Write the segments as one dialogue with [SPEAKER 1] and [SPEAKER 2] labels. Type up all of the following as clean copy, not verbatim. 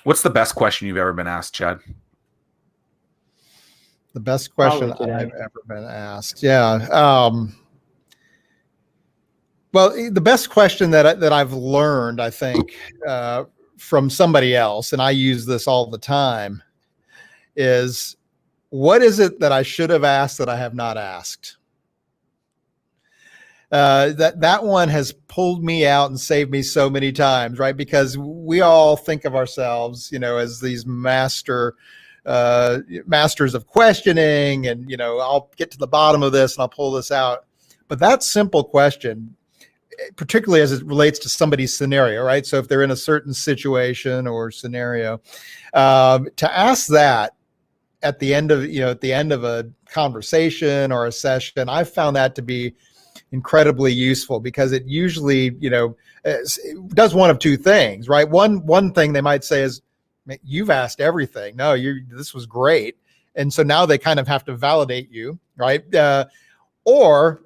[SPEAKER 1] What's the best question you've ever been asked, Chad?
[SPEAKER 2] The best question I've ever been asked. Yeah. Well, the best question that I've learned, I think, from somebody else, and I use this all the time, is what is it that I should have asked that I have not asked? That one has pulled me out and saved me so many times, right? Because we all think of ourselves, as these masters of questioning, and I'll get to the bottom of this and I'll pull this out. But that simple question, particularly as it relates to somebody's scenario, right? So if they're in a certain situation or scenario, to ask that at the end of a conversation or a session, I've found that to be incredibly useful, because it usually, it does one of two things, right? One thing they might say is, "You've asked everything. No, this was great." And so now they kind of have to validate you, right? Or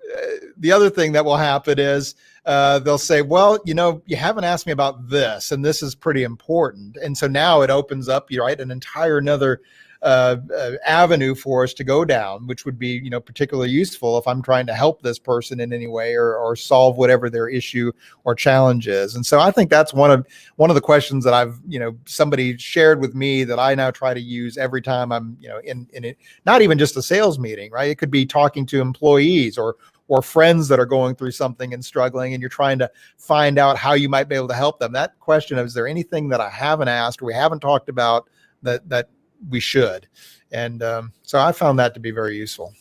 [SPEAKER 2] the other thing that will happen is they'll say, "Well, you haven't asked me about this, and this is pretty important." And so now it opens up, right, an entire another avenue for us to go down, which would be, particularly useful if I'm trying to help this person in any way, or solve whatever their issue or challenge is. And so I think that's one of the questions that I've, somebody shared with me that I now try to use every time I'm, in it, not even just a sales meeting, right? It could be talking to employees or friends that are going through something and struggling, and you're trying to find out how you might be able to help them. That question of, is there anything that I haven't asked or we haven't talked about that we should? And so I found that to be very useful.